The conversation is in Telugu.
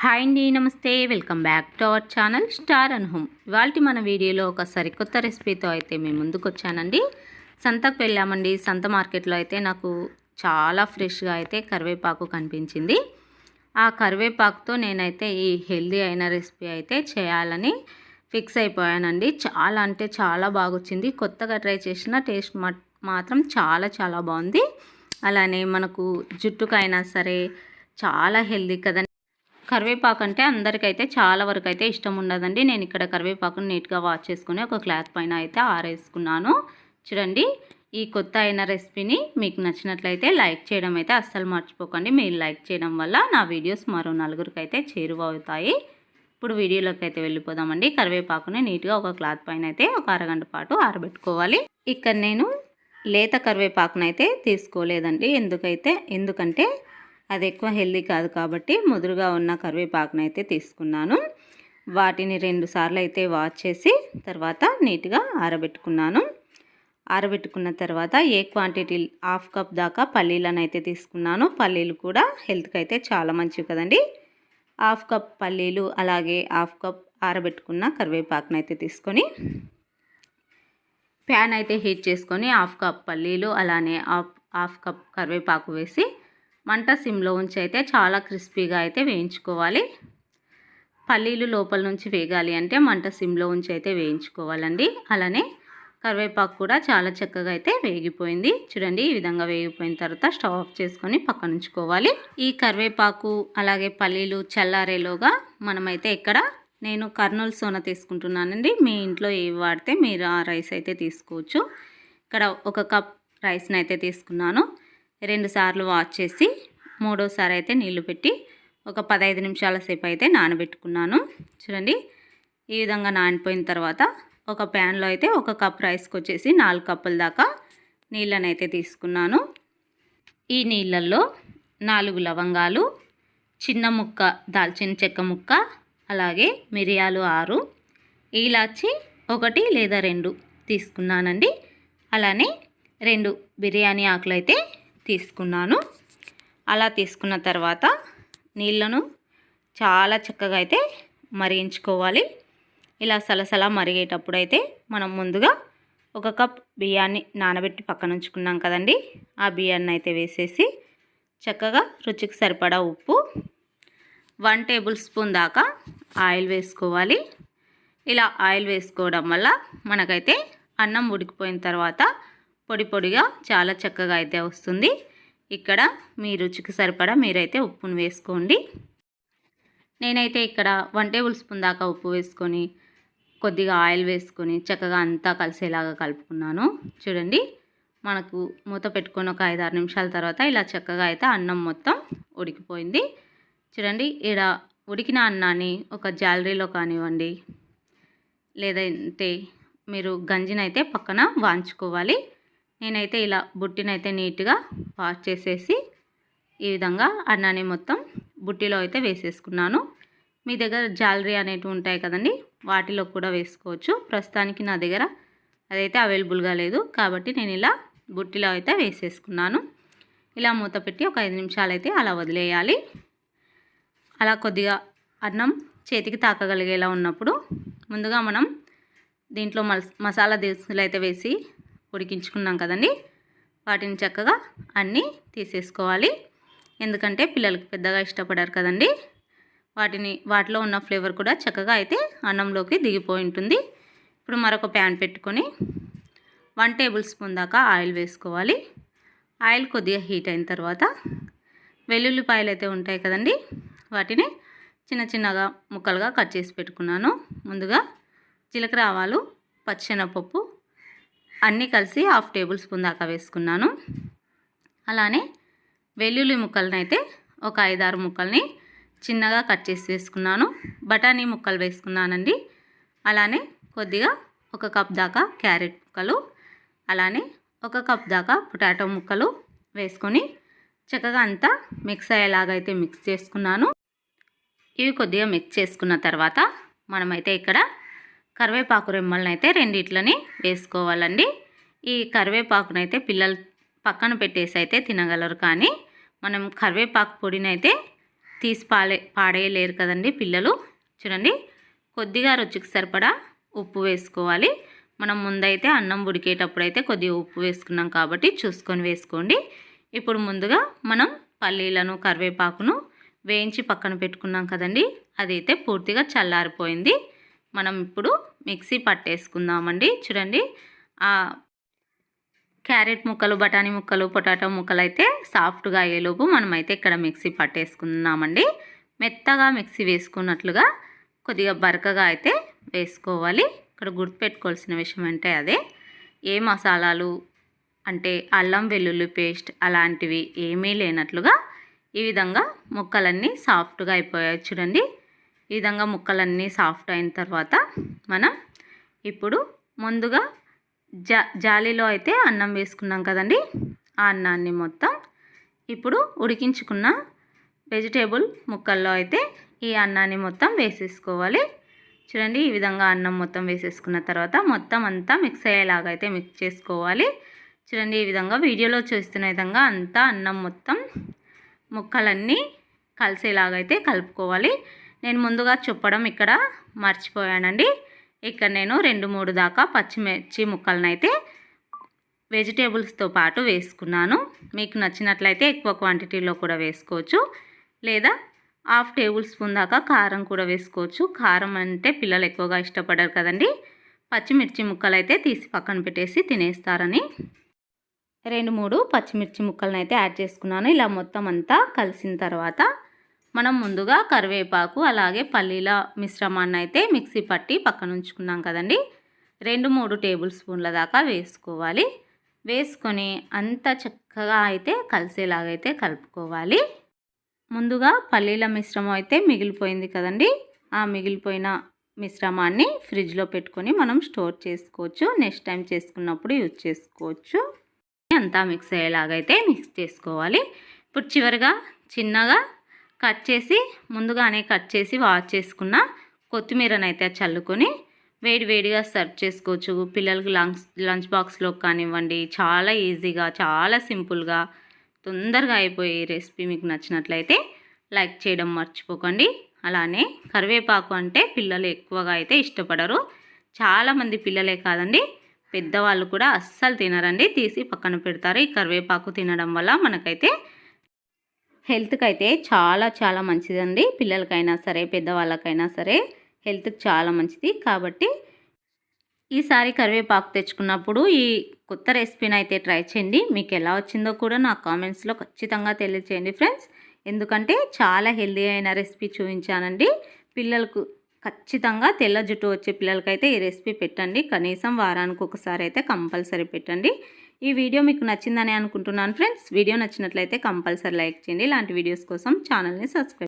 హాయ్ అండి, నమస్తే. Welcome back to our channel star and home. ఇవాళ మన వీడియోలో ఒక సరికొత్త రెసిపీతో అయితే మేము ముందుకు వచ్చానండి. సంతకు వెళ్ళామండి. సంత మార్కెట్లో అయితే నాకు చాలా ఫ్రెష్గా అయితే కరివేపాకు కనిపించింది. ఆ కరివేపాకుతో నేనైతే ఈ హెల్దీ అయిన రెసిపీ అయితే చేయాలని ఫిక్స్ అయిపోయానండి. చాలా అంటే చాలా బాగా వచ్చింది. కొత్తగా ట్రై చేసిన టేస్ట్ మాత్రం చాలా బాగుంది. అలానే మనకు జుట్టుకైనా సరే చాలా హెల్దీ కదండి. కరివేపాకు అంటే అందరికైతే చాలా వరకు అయితే ఇష్టం ఉండదండి. నేను ఇక్కడ కరివేపాకుని నీట్గా వాష్ చేసుకుని ఒక క్లాత్ పైన అయితే ఆరేసుకున్నాను. చూడండి, ఈ కొత్త అయిన రెసిపీని మీకు నచ్చినట్లయితే లైక్ చేయడం అయితే అస్సలు మర్చిపోకండి. మీరు లైక్ చేయడం వల్ల నా వీడియోస్ మరో నలుగురికి అయితే చేరువవుతాయి. ఇప్పుడు వీడియోలోకి అయితే వెళ్ళిపోదామండి. కరివేపాకుని నీట్గా ఒక క్లాత్ పైన అయితే ఒక అరగంట పాటు ఆరబెట్టుకోవాలి. ఇక్కడ నేను లేత కరివేపాకునైతే తీసుకోలేదండి. ఎందుకంటే అది ఎక్కువ హెల్దీ కాదు కాబట్టి ముదురుగా ఉన్న కరివేపాకునైతే తీసుకున్నాను. వాటిని 2 సార్లు అయితే వాష్ చేసి తర్వాత నీట్గా ఆరబెట్టుకున్నాను. ఆరబెట్టుకున్న తర్వాత ఏ క్వాంటిటీ 1/2 కప్ దాకా పల్లీలను అయితే తీసుకున్నాను. పల్లీలు కూడా హెల్త్కి అయితే చాలా మంచివి కదండి. 1/2 కప్ పల్లీలు అలాగే 1/2 కప్ ఆరబెట్టుకున్న కరివేపాకునైతే తీసుకొని ప్యాన్ అయితే హీట్ చేసుకొని 1/2 కప్ పల్లీలు అలానే 1/2 కప్ కరివేపాకు వేసి మంట సిమ్లో ఉంచి అయితే చాలా క్రిస్పీగా అయితే వేయించుకోవాలి. పల్లీలు లోపల నుంచి వేగాలి అంటే మంట సిమ్లో ఉంచి అయితే వేయించుకోవాలండి. అలానే కరివేపాకు కూడా చాలా చక్కగా అయితే వేగిపోయింది. చూడండి, ఈ విధంగా వేగిపోయిన తర్వాత స్టవ్ ఆఫ్ చేసుకొని పక్కన ఉంచుకోవాలి. ఈ కరివేపాకు అలాగే పల్లీలు చల్లారేలోగా మనమైతే ఇక్కడ నేను కర్నూలు సోన తీసుకుంటున్నానండి. మీ ఇంట్లో ఏవి వాడితే మీరు ఆ రైస్ అయితే తీసుకోవచ్చు. ఇక్కడ 1 కప్ రైస్ని అయితే తీసుకున్నాను. 2 సార్లు వాష్ చేసి 3వసారి అయితే నీళ్లు పెట్టి ఒక 15 నిమిషాల సేపు అయితే నానబెట్టుకున్నాను. చూడండి, ఈ విధంగా నానిపోయిన తర్వాత ఒక ప్యాన్లో అయితే 1 కప్ రైస్కి వచ్చేసి 4 కప్పుల దాకా నీళ్ళని అయితే తీసుకున్నాను. ఈ నీళ్ళల్లో 4 లవంగాలు, చిన్న ముక్క దాల్చిన చెక్క ముక్క, అలాగే మిరియాలు 6, ఇలాచి 1 లేదా 2 తీసుకున్నానండి. అలానే 2 బిర్యానీ ఆకులు అయితే తీసుకున్నాను. అలా తీసుకున్న తర్వాత నీళ్ళను చాలా చక్కగా అయితే మరిగించుకోవాలి. ఇలా సలసలా మరిగేటప్పుడు అయితే మనం ముందుగా 1 కప్ బియ్యాన్ని నానబెట్టి పక్కన ఉంచుకున్నాం కదండి. ఆ బియ్యాన్ని అయితే వేసేసి చక్కగా రుచికి సరిపడా ఉప్పు, 1 టేబుల్ స్పూన్ దాకా ఆయిల్ వేసుకోవాలి. ఇలా ఆయిల్ వేసుకోవడం వల్ల మనకైతే అన్నం ఉడికిపోయిన తర్వాత పొడిగా చాలా చక్కగా అయితే వస్తుంది. ఇక్కడ మీ రుచికి సరిపడా మీరైతే ఉప్పును వేసుకోండి. నేనైతే ఇక్కడ 1 టేబుల్ స్పూన్ దాకా ఉప్పు వేసుకొని కొద్దిగా ఆయిల్ వేసుకొని చక్కగా అంతా కలిసేలాగా కలుపుకున్నాను. చూడండి, మనకు మూత పెట్టుకొని ఒక 5-6 నిమిషాల తర్వాత ఇలా చక్కగా అయితే అన్నం మొత్తం ఉడికిపోయింది. చూడండి, ఇక్కడ ఉడికిన అన్నాన్ని ఒక జాలరీలో కానివ్వండి లేదంటే మీరు గంజినైతే పక్కన వాంచుకోవాలి. నేనైతే ఇలా బుట్టినైతే నీట్గా వాష్ చేసేసి ఈ విధంగా అన్నాన్ని మొత్తం బుట్టిలో అయితే వేసేసుకున్నాను. మీ దగ్గర జాలరీ అనేటివి ఉంటాయి కదండి, వాటిలో కూడా వేసుకోవచ్చు. ప్రస్తుతానికి నా దగ్గర అదైతే అవైలబుల్గా లేదు కాబట్టి నేను ఇలా బుట్టిలో అయితే వేసేసుకున్నాను. ఇలా మూత పెట్టి ఒక 5 నిమిషాలు అయితే అలా వదిలేయాలి. అలా కొద్దిగా అన్నం చేతికి తాకగలిగేలా ఉన్నప్పుడు ముందుగా మనం దీంట్లో మసాలా దినుసులు అయితే వేసి ఉడికించుకున్నాం కదండి, వాటిని చక్కగా అన్నీ తీసేసుకోవాలి. ఎందుకంటే పిల్లలకి పెద్దగా ఇష్టపడారు కదండి. వాటిలో ఉన్న ఫ్లేవర్ కూడా చక్కగా అయితే అన్నంలోకి దిగిపోయి ఉంటుంది. ఇప్పుడు మరొక ప్యాన్ పెట్టుకొని 1 టేబుల్ స్పూన్ దాకా ఆయిల్ వేసుకోవాలి. ఆయిల్ కొద్దిగా హీట్ అయిన తర్వాత వెల్లుల్లిపాయలు అయితే ఉంటాయి కదండి, వాటిని చిన్నగా ముక్కలుగా కట్ చేసి పెట్టుకున్నాను. ముందుగా జీలకర్ర, ఆవాలు, పచ్చెనపప్పు అన్నీ కలిసి 1/2 టేబుల్ స్పూన్ దాకా వేసుకున్నాను. అలానే వెల్లుల్లి ముక్కలను అయితే ఒక 5-6 ముక్కల్ని చిన్నగా కట్ చేసి వేసుకున్నాను. బఠానీ ముక్కలు వేసుకున్నానండి. అలానే కొద్దిగా 1 కప్ దాకా క్యారెట్ ముక్కలు, అలానే 1 కప్ దాకా పొటాటో ముక్కలు వేసుకొని చక్కగా అంతా మిక్స్ అయ్యేలాగైతే మిక్స్ చేసుకున్నాను. ఇవి కొద్దిగా మిక్స్ చేసుకున్న తర్వాత మనమైతే ఇక్కడ కరివేపాకు రెమ్మలను అయితే 2 వేసుకోవాలండి. ఈ కరివేపాకునైతే పిల్లలు పక్కన పెట్టేసి అయితే తినగలరు, కానీ మనం కరివేపాకు పొడిని అయితే తీసి పాడేయలేరు కదండి పిల్లలు. చూడండి, కొద్దిగా రుచికి సరిపడా ఉప్పు వేసుకోవాలి. మనం ముందైతే అన్నం ఉడికేటప్పుడు అయితే కొద్దిగా ఉప్పు వేసుకున్నాం కాబట్టి చూసుకొని వేసుకోండి. ఇప్పుడు ముందుగా మనం పల్లీలను కరివేపాకును వేయించి పక్కన పెట్టుకున్నాం కదండి, అదైతే పూర్తిగా చల్లారిపోయింది. మనం ఇప్పుడు మిక్సీ పట్టేసుకుందామండి. చూడండి, క్యారెట్ ముక్కలు, బఠానీ ముక్కలు, పొటాటో ముక్కలు అయితే సాఫ్ట్గా అయ్యేలోపు మనమైతే ఇక్కడ మిక్సీ పట్టేసుకున్నామండి. మెత్తగా మిక్సీ వేసుకున్నట్లుగా కొద్దిగా బరకగా అయితే వేసుకోవాలి. ఇక్కడ గుర్తుపెట్టుకోవాల్సిన విషయం అంటే అదే, ఏ మసాలాలు అంటే అల్లం వెల్లుల్లి పేస్ట్ అలాంటివి ఏమీ లేనట్లుగా ఈ విధంగా ముక్కలన్నీ సాఫ్ట్గా అయిపోయాయి. చూడండి, ఈ విధంగా ముక్కలన్నీ సాఫ్ట్ అయిన తర్వాత మనం ఇప్పుడు ముందుగా జాలీలో అయితే అన్నం వేసుకున్నాం కదండి, ఆ అన్నాన్ని మొత్తం ఇప్పుడు ఉడికించుకున్న వెజిటేబుల్ ముక్కల్లో అయితే ఈ అన్నాన్ని మొత్తం వేసేసుకోవాలి. చూడండి, ఈ విధంగా అన్నం మొత్తం వేసేసుకున్న తర్వాత మొత్తం అంతా మిక్స్ అయ్యేలాగా అయితే మిక్స్ చేసుకోవాలి. చూడండి, ఈ విధంగా వీడియోలో చూస్తున్న విధంగా అంతా అన్నం మొత్తం ముక్కలన్నీ కలిసేలాగైతే కలుపుకోవాలి. నేను ముందుగా చెప్పడం ఇక్కడ మర్చిపోయానండి. ఇక్కడ నేను 2-3 దాకా పచ్చిమిర్చి ముక్కలను అయితే వెజిటేబుల్స్తో పాటు వేసుకున్నాను. మీకు నచ్చినట్లయితే ఎక్కువ క్వాంటిటీలో కూడా వేసుకోవచ్చు, లేదా 1/2 టేబుల్ స్పూన్ దాకా కారం కూడా వేసుకోవచ్చు. కారం అంటే పిల్లలు ఎక్కువగా ఇష్టపడరు కదండి. పచ్చిమిర్చి ముక్కలు అయితే తీసి పక్కన పెట్టేసి తినేస్తారని 2-3 పచ్చిమిర్చి ముక్కలను అయితే యాడ్ చేసుకున్నాను. ఇలా మొత్తం అంతా కలిసిన తర్వాత మనం ముందుగా కరివేపాకు అలాగే పల్లీల మిశ్రమాన్ని అయితే మిక్సీ పట్టి పక్కన ఉంచుకున్నాం కదండి, 2-3 టేబుల్ స్పూన్ల దాకా వేసుకోవాలి. వేసుకొని అంత చక్కగా అయితే కలిసేలాగైతే కలుపుకోవాలి. ముందుగా పల్లీల మిశ్రమం అయితే మిగిలిపోయింది కదండి, ఆ మిగిలిపోయిన మిశ్రమాన్ని ఫ్రిడ్జ్లో పెట్టుకొని మనం స్టోర్ చేసుకోవచ్చు. నెక్స్ట్ టైం చేసుకున్నప్పుడు యూజ్ చేసుకోవచ్చు. అంతా మిక్స్ అయ్యేలాగైతే మిక్స్ చేసుకోవాలి. ఇప్పుడు చివరిగా చిన్నగా ముందుగానే కట్ చేసి వాష్ చేసుకున్న కొత్తిమీరను అయితే చల్లుకొని వేడివేడిగా సర్వ్ చేసుకోవచ్చు. పిల్లలకి లంచ్ బాక్స్లో కానివ్వండి, చాలా ఈజీగా చాలా సింపుల్గా తొందరగా అయిపోయే రెసిపీ మీకు నచ్చినట్లయితే లైక్ చేయడం మర్చిపోకండి. అలానే కరివేపాకు అంటే పిల్లలు ఎక్కువగా అయితే ఇష్టపడరు. చాలామంది పిల్లలే కాదండి, పెద్దవాళ్ళు కూడా అస్సలు తినరండి, తీసి పక్కన పెడతారు. ఈ కరివేపాకు తినడం వల్ల మనకైతే హెల్త్కి అయితే చాలా చాలా మంచిదండి. పిల్లలకైనా సరే పెద్దవాళ్ళకైనా సరే హెల్త్కి చాలా మంచిది. కాబట్టి ఈసారి కరివేపాకు తెచ్చుకున్నప్పుడు ఈ కొత్త రెసిపీని అయితే ట్రై చేయండి. మీకు ఎలా వచ్చిందో కూడా నా కామెంట్స్లో ఖచ్చితంగా తెలియచేయండి ఫ్రెండ్స్. ఎందుకంటే చాలా హెల్తీ అయిన రెసిపీ చూపించానండి. పిల్లలకు ఖచ్చితంగా తెల్ల జుట్టు వచ్చే పిల్లలకైతే ఈ రెసిపీ పెట్టండి. కనీసం వారానికి ఒకసారి అయితే కంపల్సరీ పెట్టండి. ఈ వీడియో మీకు నచ్చిందని అనుకుంటున్నాను ఫ్రెండ్స్. వీడియో నచ్చినట్లయితే కంపల్సరీ లైక్ చేయండి. ఇలాంటి వీడియోస్ కోసం ఛానల్ని సబ్స్క్రైబ్